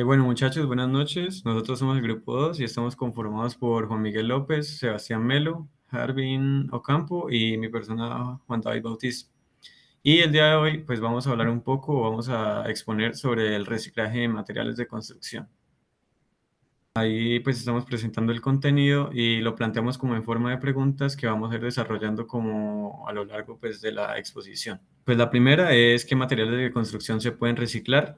Bueno, muchachos, buenas noches. Nosotros somos el grupo 2 y estamos conformados por Juan Miguel López, Sebastián Melo, Harvin Ocampo y mi persona Juan David Bautista. Y el día de hoy, pues vamos a hablar un poco, vamos a exponer sobre el reciclaje de materiales de construcción. Ahí pues estamos presentando el contenido y lo planteamos como en forma de preguntas que vamos a ir desarrollando como a lo largo pues de la exposición. Pues la primera es qué materiales de construcción se pueden reciclar.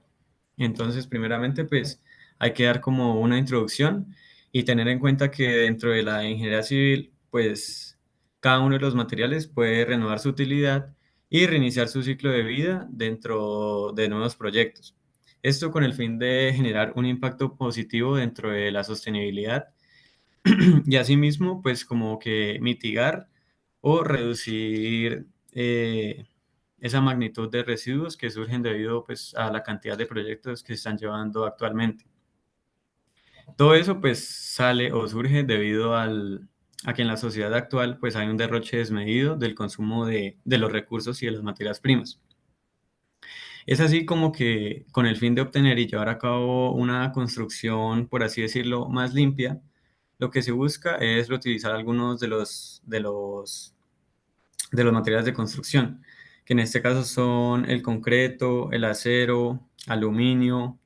Entonces, primeramente pues hay que dar como una introducción y tener en cuenta que dentro de la ingeniería civil pues cada uno de los materiales puede renovar su utilidad y reiniciar su ciclo de vida dentro de nuevos proyectos. Esto con el fin de generar un impacto positivo dentro de la sostenibilidad y asimismo, pues como que mitigar o reducir esa magnitud de residuos que surgen debido pues a la cantidad de proyectos que se están llevando actualmente. Todo eso pues sale o surge debido a que en la sociedad actual pues hay un derroche desmedido del consumo de los recursos y de las materias primas. Es así como que con el fin de obtener y llevar a cabo una construcción, por así decirlo, más limpia, lo que se busca es reutilizar algunos de los materiales de construcción, que en este caso son el concreto, el acero, aluminio,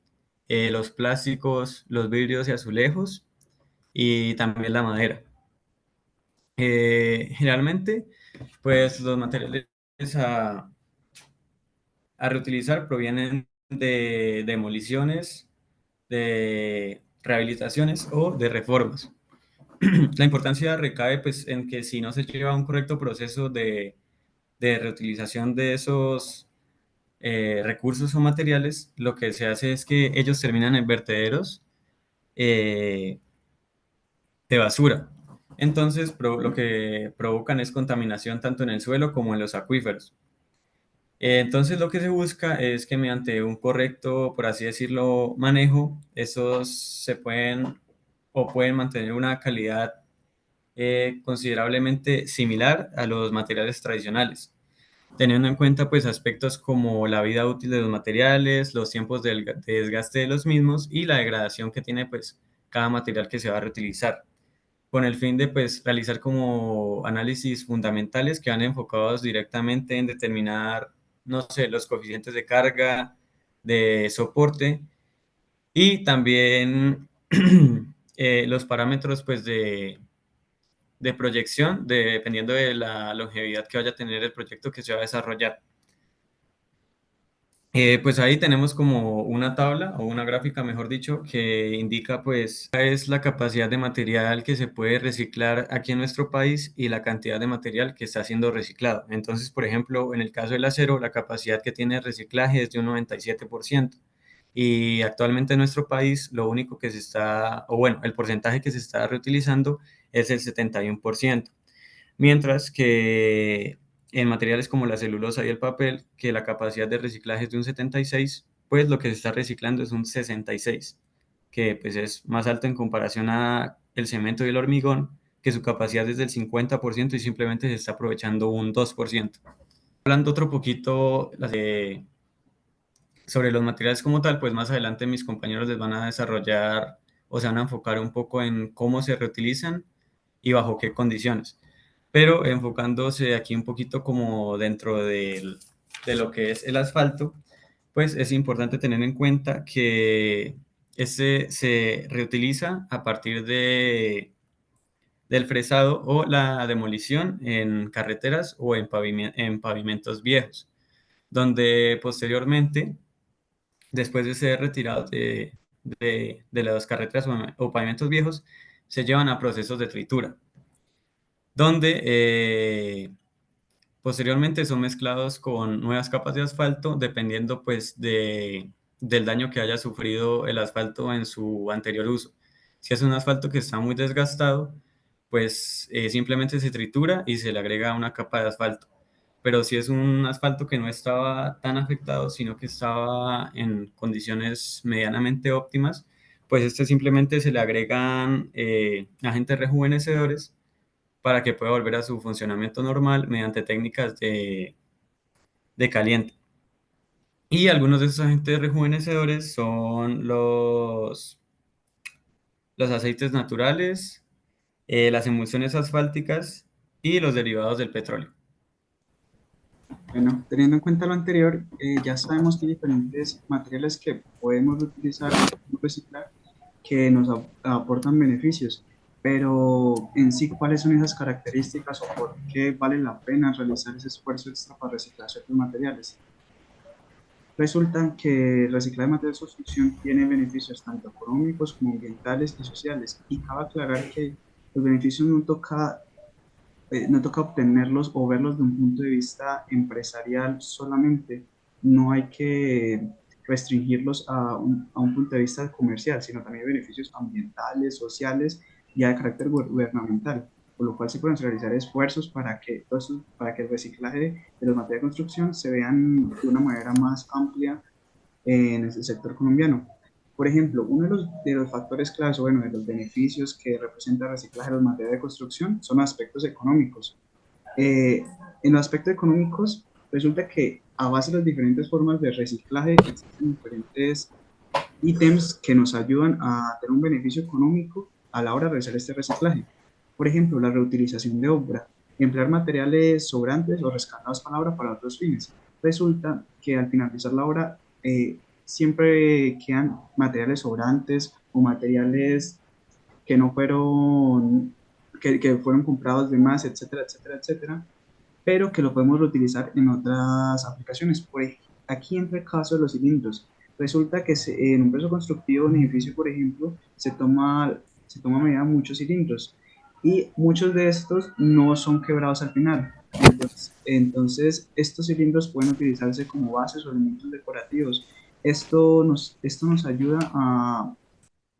los plásticos, los vidrios y azulejos y también la madera. Generalmente, pues los materiales a, a reutilizar provienen de demoliciones, de rehabilitaciones o de reformas. La importancia recae pues en que si no se lleva un correcto proceso de reutilización de esos recursos o materiales, lo que se hace es que ellos terminan en vertederos eh, de basura. Entonces, lo que provocan es contaminación tanto en el suelo como en los acuíferos. Entonces, lo que se busca es que mediante un correcto, por así decirlo, manejo, esos se pueden o pueden mantener una calidad considerablemente similar a los materiales tradicionales, teniendo en cuenta pues aspectos como la vida útil de los materiales, los tiempos de desgaste de los mismos y la degradación que tiene pues cada material que se va a reutilizar, con el fin de pues realizar como análisis fundamentales que van enfocados directamente en determinar, no sé, los coeficientes de carga, de soporte y también los parámetros pues de proyección, dependiendo de la longevidad que vaya a tener el proyecto que se va a desarrollar. Pues ahí tenemos como una tabla o una gráfica, mejor dicho, que indica pues cuál es la capacidad de material que se puede reciclar aquí en nuestro país y la cantidad de material que está siendo reciclado. Entonces, por ejemplo, en el caso del acero, la capacidad que tiene de reciclaje es de un 97%. Y actualmente en nuestro país lo único que se está, o bueno, el porcentaje que se está reutilizando es el 71%, mientras que en materiales como la celulosa y el papel, que la capacidad de reciclaje es de un 76, pues lo que se está reciclando es un 66, que pues es más alto en comparación a el cemento y el hormigón, que su capacidad es del 50% y simplemente se está aprovechando un 2%. Hablando otro poquito sobre los materiales como tal, pues más adelante mis compañeros les van a desarrollar o se van a enfocar un poco en cómo se reutilizan y bajo qué condiciones. Pero enfocándose aquí un poquito como dentro de lo que es el asfalto, pues es importante tener en cuenta que este se reutiliza a partir del fresado o la demolición en carreteras o en pavimentos viejos, donde posteriormente, después de ser retirados de las carreteras o pavimentos viejos, se llevan a procesos de tritura, donde posteriormente son mezclados con nuevas capas de asfalto dependiendo pues del daño que haya sufrido el asfalto en su anterior uso. Si es un asfalto que está muy desgastado, pues simplemente se tritura y se le agrega una capa de asfalto. Pero si es un asfalto que no estaba tan afectado, sino que estaba en condiciones medianamente óptimas, pues este simplemente se le agregan agentes rejuvenecedores para que pueda volver a su funcionamiento normal mediante técnicas de caliente. Y algunos de esos agentes rejuvenecedores son los aceites naturales, las emulsiones asfálticas y los derivados del petróleo. Bueno, teniendo en cuenta lo anterior, ya sabemos que hay diferentes materiales que podemos utilizar o podemos reciclar que nos aportan beneficios, pero en sí, ¿cuáles son esas características o por qué vale la pena realizar ese esfuerzo extra para reciclar ciertos materiales? Resulta que el reciclaje de materiales de construcción tiene beneficios tanto económicos como ambientales y sociales, y cabe aclarar que los beneficios no toca obtenerlos o verlos de un punto de vista empresarial solamente. No hay que restringirlos a un punto de vista comercial, sino también beneficios ambientales, sociales y de carácter gubernamental, por lo cual se pueden realizar esfuerzos para que el reciclaje de los materiales de construcción se vean de una manera más amplia en el sector colombiano. Por ejemplo, uno de los factores claves, o bueno, de los beneficios que representa el reciclaje de los materiales de construcción son aspectos económicos. En los aspectos económicos, resulta que a base de las diferentes formas de reciclaje existen diferentes ítems que nos ayudan a tener un beneficio económico a la hora de realizar este reciclaje. Por ejemplo, la reutilización de obra, emplear materiales sobrantes o rescatados para la obra para otros fines. Resulta que al finalizar la obra siempre quedan materiales sobrantes o materiales que no fueron, que fueron comprados de más, etcétera, etcétera, etcétera, pero que lo podemos reutilizar en otras aplicaciones. Aquí entra el caso de los cilindros. Resulta que en un proceso constructivo de un edificio, por ejemplo, se toma medida de muchos cilindros y muchos de estos no son quebrados al final. Entonces, estos cilindros pueden utilizarse como bases o elementos decorativos. Esto nos ayuda a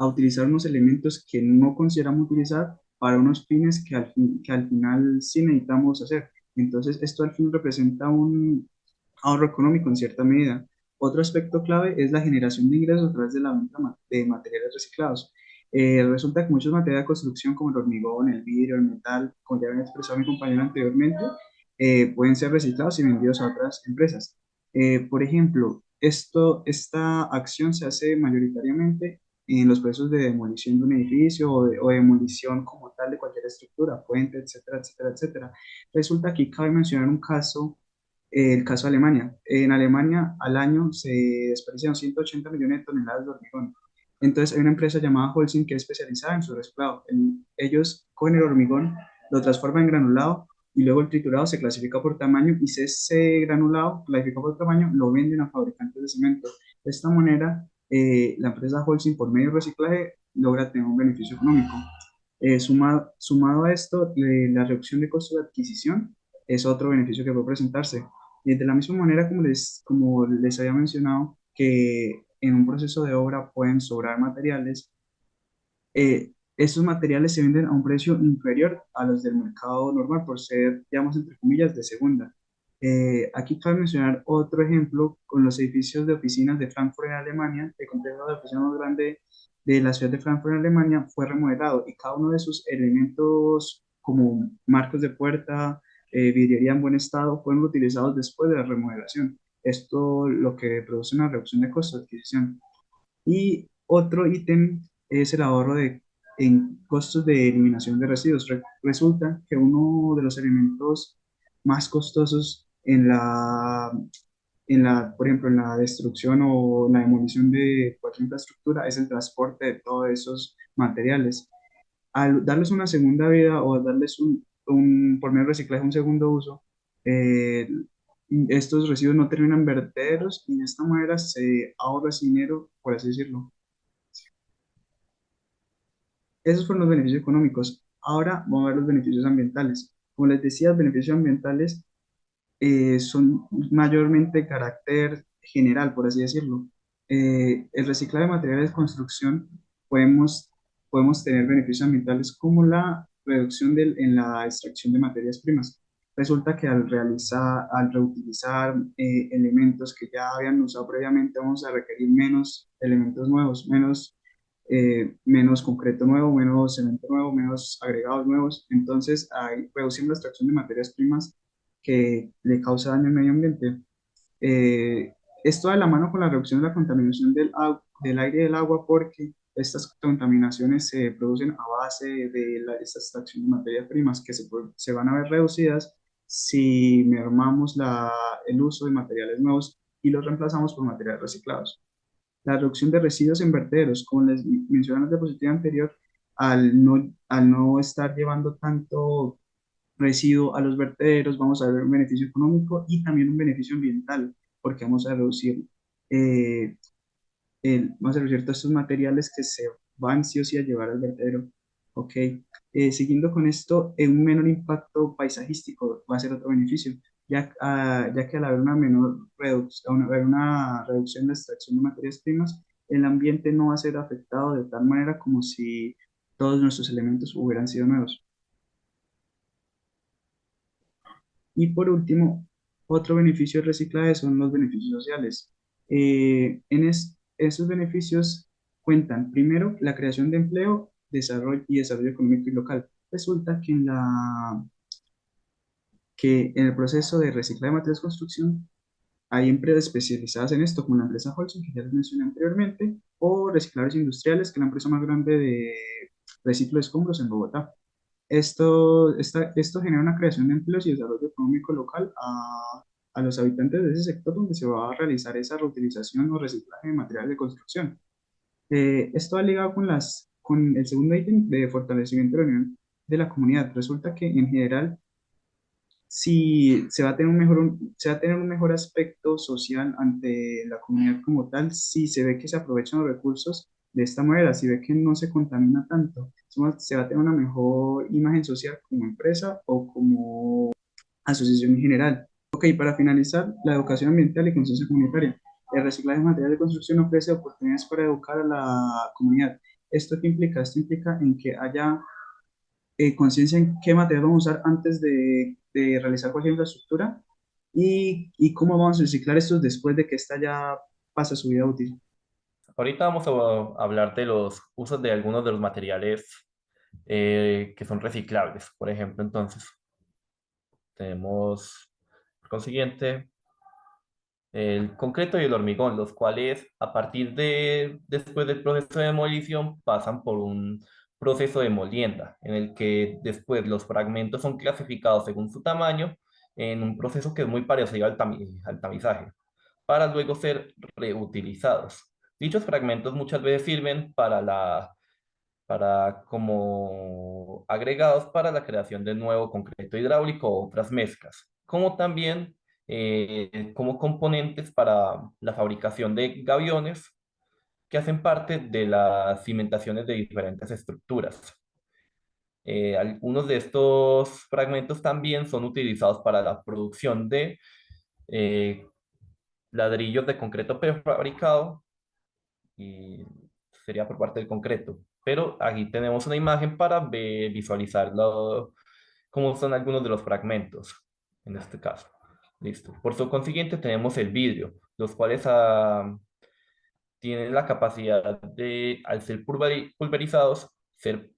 utilizar unos elementos que no consideramos utilizar para unos fines que al final sí necesitamos hacer. Entonces, esto al fin representa un ahorro económico en cierta medida. Otro aspecto clave es la generación de ingresos a través de la venta de materiales reciclados. Resulta que muchos materiales de construcción como el hormigón, el vidrio, el metal, como ya había expresado mi compañero anteriormente, pueden ser reciclados y vendidos a otras empresas. Por ejemplo, esta acción se hace mayoritariamente en los procesos de demolición de un edificio o demolición como tal de cualquier estructura, puente, etcétera, etcétera, etcétera. Resulta que cabe mencionar el caso de Alemania. En Alemania al año se desperdician 180 millones de toneladas de hormigón. Entonces hay una empresa llamada Holcim que es especializada en su reciclado. Ellos cogen el hormigón, lo transforman en granulado y luego el triturado se clasifica por tamaño y ese granulado clasificado por tamaño lo venden a fabricantes de cemento. De esta manera, la empresa Holcim por medio de reciclaje logra tener un beneficio económico. Sumado a esto, la reducción de costos de adquisición es otro beneficio que puede presentarse. Y de la misma manera como les había mencionado, que en un proceso de obra pueden sobrar materiales, estos materiales se venden a un precio inferior a los del mercado normal por ser, digamos, entre comillas, de segunda. Aquí cabe mencionar otro ejemplo con los edificios de oficinas de Frankfurt en Alemania. El complejo de oficinas más grande de la ciudad de Frankfurt en Alemania fue remodelado y cada uno de sus elementos como marcos de puerta, vidriería en buen estado, fueron utilizados después de la remodelación. Esto lo que produce una reducción de costos de adquisición. Y otro ítem es el ahorro en costos de eliminación de residuos. Resulta que uno de los elementos más costosos por ejemplo, en la destrucción o la demolición de cualquier infraestructura es el transporte de todos esos materiales. Al darles una segunda vida o darles por medio de reciclaje, un segundo uso, eh, estos residuos no terminan en vertederos y de esta manera se ahorra ese dinero, por así decirlo. Esos fueron los beneficios económicos. Ahora vamos a ver los beneficios ambientales. Como les decía, los beneficios ambientales son mayormente de carácter general, por así decirlo. El reciclaje de materiales de construcción podemos, podemos tener beneficios ambientales como la reducción en la extracción de materias primas. Resulta que al reutilizar elementos que ya habían usado previamente, vamos a requerir menos elementos nuevos, menos concreto nuevo, menos cemento nuevo, menos agregados nuevos. Entonces, ahí reducimos la extracción de materias primas que le causa daño al medio ambiente. Esto va de la mano con la reducción de la contaminación del aire y del agua, porque estas contaminaciones se producen a base de esta extracción de materias primas que se van a ver reducidas si mermamos el uso de materiales nuevos y los reemplazamos por materiales reciclados. La reducción de residuos en vertederos, como les mencioné en la diapositiva anterior, al no estar llevando tanto residuo a los vertederos, vamos a ver un beneficio económico y también un beneficio ambiental, porque eh, vamos a reducir todos estos materiales que se van sí o sí a llevar al vertedero. Ok. Siguiendo con esto, un menor impacto paisajístico va a ser otro beneficio, ya que al haber una menor reducción, haber una reducción de extracción de materias primas, el ambiente no va a ser afectado de tal manera como si todos nuestros elementos hubieran sido nuevos. Y por último, otro beneficio del reciclaje son los beneficios sociales. Esos beneficios cuentan, primero, la creación de empleo, desarrollo económico y local. Resulta que en el proceso de reciclaje de materiales de construcción hay empresas especializadas en esto, como la empresa Holcim, que ya les mencioné anteriormente, o Recicladores Industriales, que es la empresa más grande de reciclo de escombros en Bogotá. Esto genera una creación de empleos y desarrollo económico local a los habitantes de ese sector donde se va a realizar esa reutilización o reciclaje de materiales de construcción. Esto va ligado con el segundo ítem de fortalecimiento de la unión de la comunidad. Resulta que en general si se va a tener se va a tener un mejor aspecto social ante la comunidad como tal, si se ve que se aprovechan los recursos de esta manera, si ve que no se contamina tanto, se va a tener una mejor imagen social como empresa o como asociación en general. Ok, para finalizar, la educación ambiental y conciencia comunitaria. El reciclaje de materiales de construcción ofrece oportunidades para educar a la comunidad. ¿Esto qué implica? Esto implica en que haya conciencia en qué material vamos a usar antes de realizar cualquier infraestructura y cómo vamos a reciclar estos después de que esta ya pasa su vida útil. Ahorita vamos a hablar de los usos de algunos de los materiales que son reciclables. Por ejemplo, entonces, tenemos, por consiguiente, el concreto y el hormigón, los cuales después del proceso de demolición, pasan por un proceso de molienda, en el que después los fragmentos son clasificados según su tamaño, en un proceso que es muy parecido al tamizaje, para luego ser reutilizados. Dichos fragmentos muchas veces sirven para como agregados para la creación de nuevo concreto hidráulico o otras mezclas, como también como componentes para la fabricación de gaviones que hacen parte de las cimentaciones de diferentes estructuras. Algunos de estos fragmentos también son utilizados para la producción de eh, ladrillos de concreto prefabricado y sería por parte del concreto. Pero aquí tenemos una imagen para visualizar cómo son algunos de los fragmentos, en este caso. Listo. Por su consiguiente tenemos el vidrio, los cuales tienen la capacidad de, al ser pulverizados, ser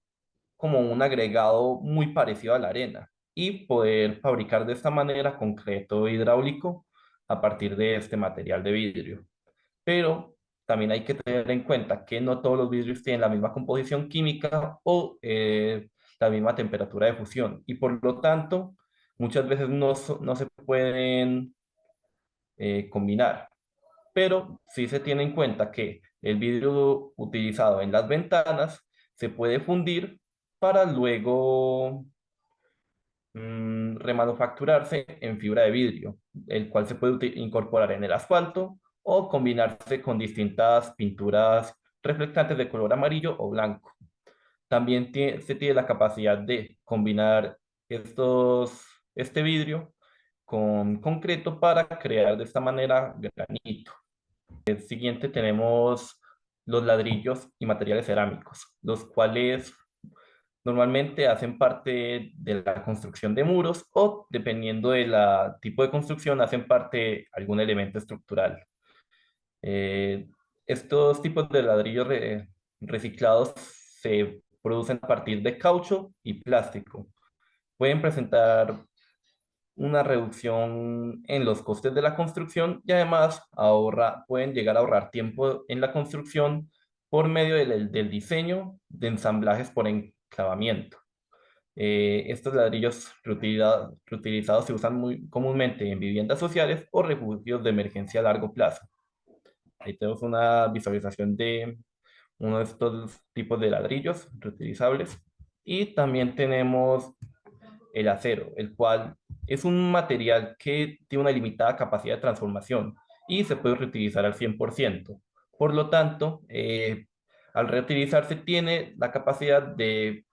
como un agregado muy parecido a la arena y poder fabricar de esta manera concreto hidráulico a partir de este material de vidrio. Pero también hay que tener en cuenta que no todos los vidrios tienen la misma composición química o la misma temperatura de fusión y por lo tanto muchas veces no se pueden combinar. Pero sí se tiene en cuenta que el vidrio utilizado en las ventanas se puede fundir para luego remanufacturarse en fibra de vidrio, el cual se puede incorporar en el asfalto o combinarse con distintas pinturas reflectantes de color amarillo o blanco. También se tiene la capacidad de combinar este vidrio con concreto para crear de esta manera granito. El siguiente tenemos los ladrillos y materiales cerámicos, los cuales normalmente hacen parte de la construcción de muros o, dependiendo del tipo de construcción, hacen parte de algún elemento estructural. Eh, Estos tipos de ladrillos reciclados se producen a partir de caucho y plástico. Pueden presentar una reducción en los costes de la construcción y además pueden llegar a ahorrar tiempo en la construcción por medio del diseño de ensamblajes por enclavamiento. Estos ladrillos reutilizados se usan muy comúnmente en viviendas sociales o refugios de emergencia a largo plazo. Ahí tenemos una visualización de uno de estos tipos de ladrillos reutilizables. Y también tenemos el acero, el cual es un material que tiene una limitada capacidad de transformación y se puede reutilizar al 100%. Por lo tanto, al reutilizarse tiene la capacidad de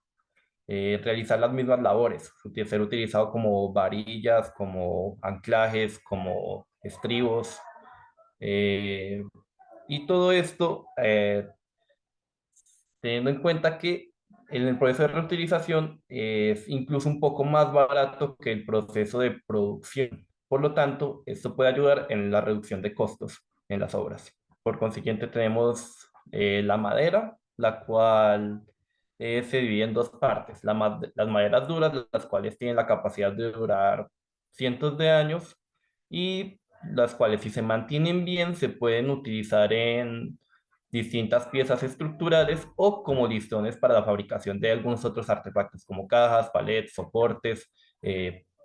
realizar las mismas labores, ser utilizado como varillas, como anclajes, como estribos, eh, y todo esto teniendo en cuenta que en el proceso de reutilización es incluso un poco más barato que el proceso de producción. Por lo tanto, esto puede ayudar en la reducción de costos en las obras. Por consiguiente, tenemos la madera, la cual se divide en dos partes. Las maderas duras, las cuales tienen la capacidad de durar cientos de años y las cuales si se mantienen bien se pueden utilizar en distintas piezas estructurales o como listones para la fabricación de algunos otros artefactos como cajas, palets, soportes,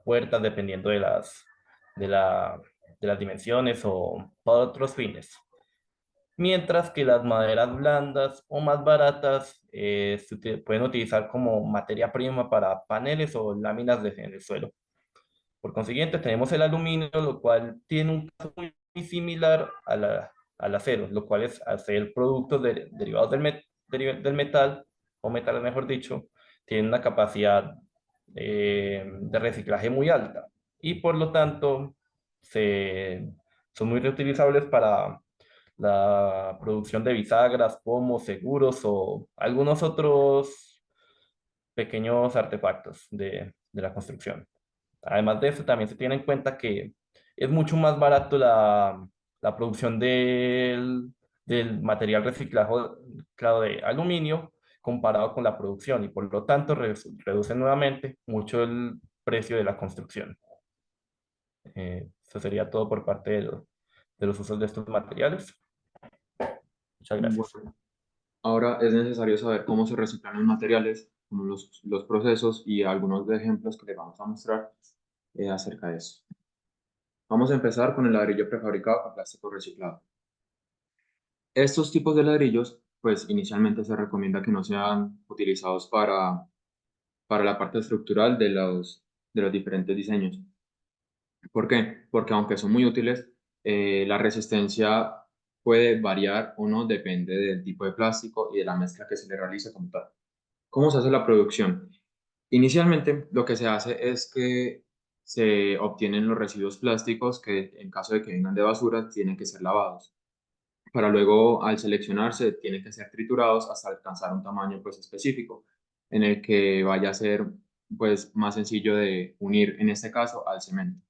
puertas, dependiendo de, la, de las dimensiones o para otros fines. Mientras que las maderas blandas o más baratas pueden utilizar como materia prima para paneles o láminas en el suelo. Por consiguiente, tenemos el aluminio, lo cual tiene un caso muy similar al acero, lo cual es hacer productos derivados del metal, o metales mejor dicho, tiene una capacidad de reciclaje muy alta y por lo tanto se, son muy reutilizables para la producción de bisagras, pomos, seguros o algunos otros pequeños artefactos de la construcción. Además de eso, también se tiene en cuenta que es mucho más barato la producción del material reciclado claro, de aluminio comparado con la producción y por lo tanto reduce nuevamente mucho el precio de la construcción. Eso sería todo por parte de los usos de estos materiales. Muchas gracias. Bueno, ahora es necesario saber cómo se reciclan los materiales, como los procesos y algunos de ejemplos que les vamos a mostrar acerca de eso. Vamos a empezar con el ladrillo prefabricado con plástico reciclado. Estos tipos de ladrillos, pues inicialmente se recomienda que no sean utilizados para la parte estructural de los diferentes diseños. ¿Por qué? Porque aunque son muy útiles, la resistencia puede variar o no, depende del tipo de plástico y de la mezcla que se le realice como tal. ¿Cómo se hace la producción? Inicialmente lo que se hace es que se obtienen los residuos plásticos que en caso de que vengan de basura tienen que ser lavados para luego al seleccionarse tienen que ser triturados hasta alcanzar un tamaño pues específico en el que vaya a ser pues más sencillo de unir en este caso al cemento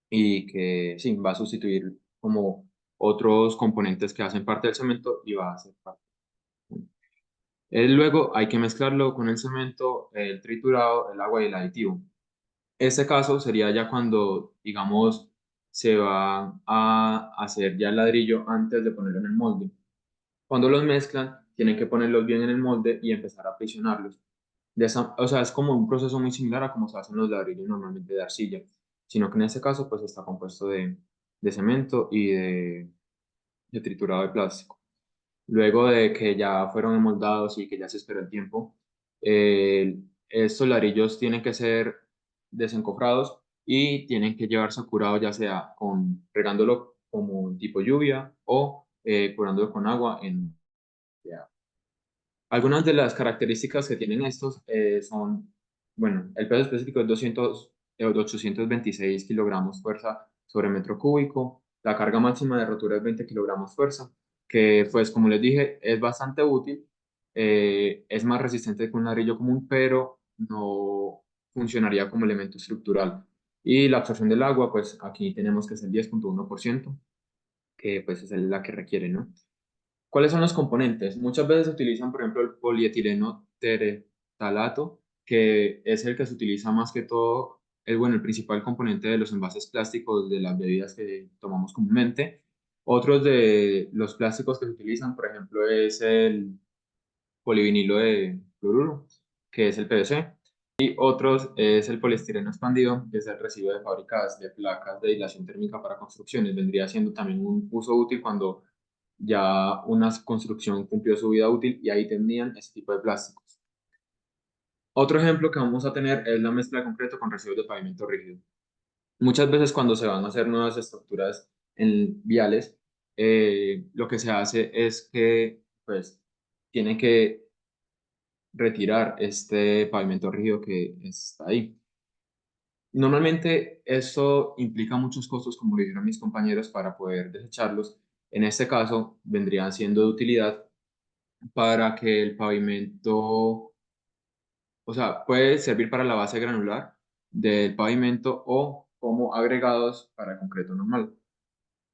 y que sí, va a sustituir como otros componentes que hacen parte del cemento y va a ser parte. Luego hay que mezclarlo con el cemento, el triturado, el agua y el aditivo. Este caso sería ya cuando, digamos, se va a hacer ya el ladrillo antes de ponerlo en el molde. Cuando los mezclan, tienen que ponerlos bien en el molde y empezar a aprisionarlos. O sea, es como un proceso muy similar a como se hacen los ladrillos normalmente de arcilla, sino que en este caso pues está compuesto de cemento y de triturado de plástico. Luego de que ya fueron emoldados y que ya se esperó el tiempo, estos ladrillos tienen que ser desencofrados y tienen que llevarse curado ya sea regándolo como tipo lluvia o curándolo con agua en algunas de las características que tienen estos son, bueno, el peso específico es 826 kilogramos fuerza sobre metro cúbico, la carga máxima de rotura es 20 kilogramos fuerza, que pues como les dije es bastante útil, es más resistente que un ladrillo común, pero no funcionaría como elemento estructural. Y la absorción del agua, pues aquí tenemos que es el 10,1%, que pues es la que requiere, ¿no? ¿Cuáles son los componentes? Muchas veces se utilizan, por ejemplo, el polietileno terephtalato, que es el que se utiliza más que todo el principal componente de los envases plásticos de las bebidas que tomamos comúnmente. Otros de los plásticos que se utilizan, por ejemplo, es el polivinilo de cloruro, que es el PVC. Y otros es el poliestireno expandido, que es el residuo de fábricas de placas de aislación térmica para construcciones. Vendría siendo también un uso útil cuando ya una construcción cumplió su vida útil y ahí tendrían ese tipo de plásticos. Otro ejemplo que vamos a tener es la mezcla de concreto con residuos de pavimento rígido. Muchas veces cuando se van a hacer nuevas estructuras en viales, lo que se hace es que pues tienen que retirar este pavimento rígido que está ahí. Normalmente esto implica muchos costos, como lo dijeron mis compañeros, para poder desecharlos. En este caso, vendrían siendo de utilidad para que el pavimento, o sea, puede servir para la base granular del pavimento o como agregados para el concreto normal.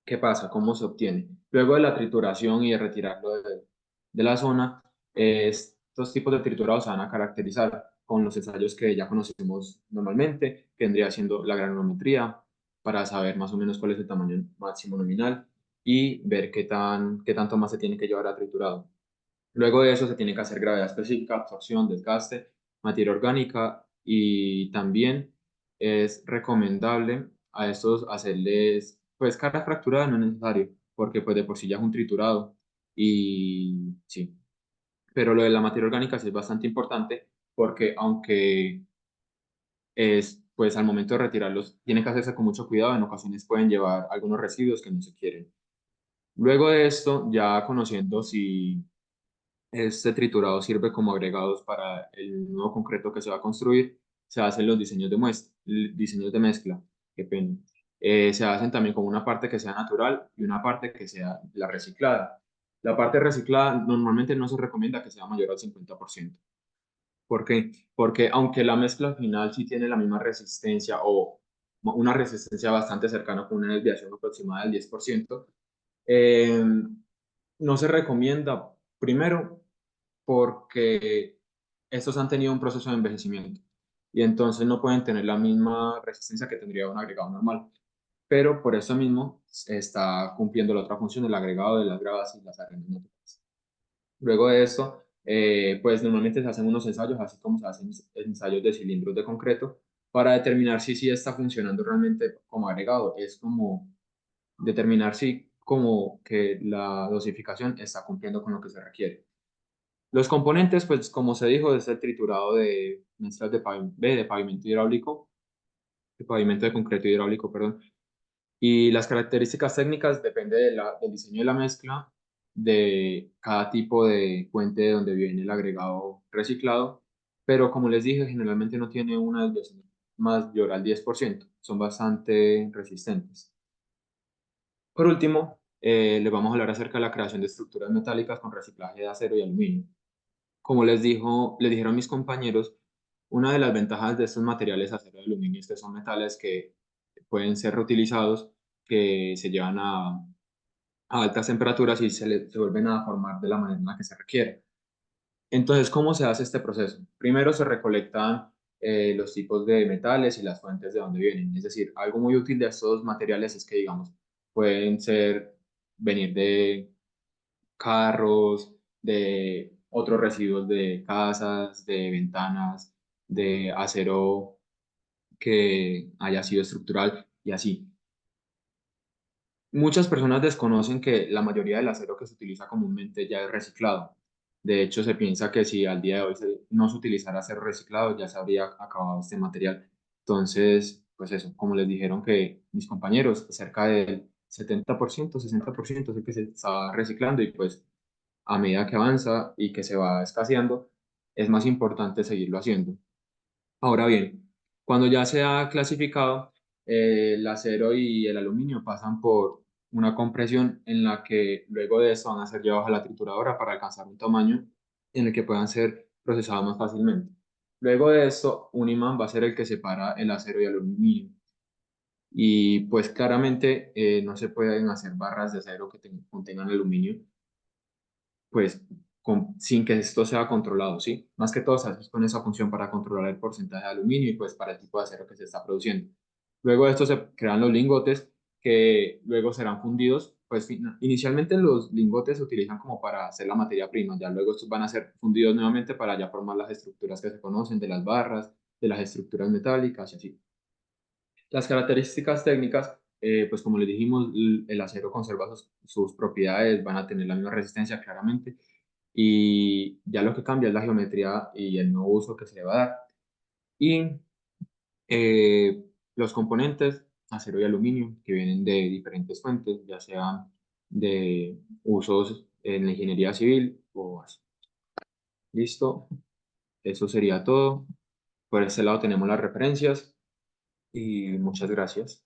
¿Qué pasa? ¿Cómo se obtiene? Luego de la trituración y de retirarlo de la zona, estos tipos de triturados se van a caracterizar con los ensayos que ya conocemos normalmente, que vendría siendo la granulometría, para saber más o menos cuál es el tamaño máximo nominal y ver qué tanto más se tiene que llevar a triturado. Luego de eso se tiene que hacer gravedad específica, absorción, desgaste, materia orgánica y también es recomendable a estos hacerles, pues cara fracturada no es necesario, porque pues de por sí ya es un triturado y sí, pero lo de la materia orgánica sí es bastante importante porque aunque es, pues al momento de retirarlos tiene que hacerse con mucho cuidado, en ocasiones pueden llevar algunos residuos que no se quieren. Luego de esto, ya conociendo si este triturado sirve como agregados para el nuevo concreto que se va a construir. Se hacen los diseños de diseños de mezcla, qué pena. Se hacen también con una parte que sea natural y una parte que sea la reciclada. La parte reciclada normalmente no se recomienda que sea mayor al 50%. ¿Por qué? Porque aunque la mezcla final sí tiene la misma resistencia o una resistencia bastante cercana con una desviación aproximada del 10%, eh, no se recomienda, primero, porque estos han tenido un proceso de envejecimiento y entonces no pueden tener la misma resistencia que tendría un agregado normal. Pero por eso mismo se está cumpliendo la otra función, el agregado de las gravas y las arenas naturales. Luego de esto, pues normalmente se hacen unos ensayos, así como se hacen ensayos de cilindros de concreto, para determinar si sí está funcionando realmente como agregado. Es como determinar si como que la dosificación está cumpliendo con lo que se requiere. Los componentes, pues como se dijo, es el triturado de mezclas de pavimento hidráulico, de pavimento de concreto hidráulico, perdón. Y las características técnicas depende del diseño de la mezcla, de cada tipo de puente de donde viene el agregado reciclado, pero como les dije, generalmente no tiene una desviación mayor al 10%, son bastante resistentes. Por último, les vamos a hablar acerca de la creación de estructuras metálicas con reciclaje de acero y aluminio. Como les dijeron mis compañeros, una de las ventajas de estos materiales acero y aluminio es que son metales que pueden ser reutilizados, que se llevan a altas temperaturas y se vuelven a formar de la manera en la que se requiere. Entonces, ¿cómo se hace este proceso? Primero se recolectan los tipos de metales y las fuentes de donde vienen. Es decir, algo muy útil de estos materiales es que, digamos, pueden venir de carros, de otros residuos de casas, de ventanas, de acero que haya sido estructural y así. Muchas personas desconocen que la mayoría del acero que se utiliza comúnmente ya es reciclado. De hecho, se piensa que si al día de hoy no se utilizara acero reciclado, ya se habría acabado este material. Entonces, pues eso, como les dijeron que mis compañeros, cerca del 70%, 60% es el que se está reciclando y pues a medida que avanza y que se va escaseando, es más importante seguirlo haciendo. Ahora bien, cuando ya se ha clasificado, el acero y el aluminio pasan por una compresión en la que luego de eso van a ser llevados a la trituradora para alcanzar un tamaño en el que puedan ser procesados más fácilmente. Luego de esto, un imán va a ser el que separa el acero y el aluminio. Y pues claramente no se pueden hacer barras de acero que contengan aluminio, pues sin que esto sea controlado, ¿sí? Más que todo se hace con esa función para controlar el porcentaje de aluminio y pues para el tipo de acero que se está produciendo. Luego de esto se crean los lingotes que luego serán fundidos. Pues inicialmente los lingotes se utilizan como para hacer la materia prima, ya luego estos van a ser fundidos nuevamente para ya formar las estructuras que se conocen de las barras, de las estructuras metálicas y así. Las características técnicas, pues como les dijimos, el acero conserva sus propiedades, van a tener la misma resistencia claramente, y ya lo que cambia es la geometría y el nuevo uso que se le va a dar. Y los componentes, acero y aluminio, que vienen de diferentes fuentes, ya sean de usos en la ingeniería civil o así. Listo, eso sería todo. Por este lado tenemos las referencias y muchas gracias.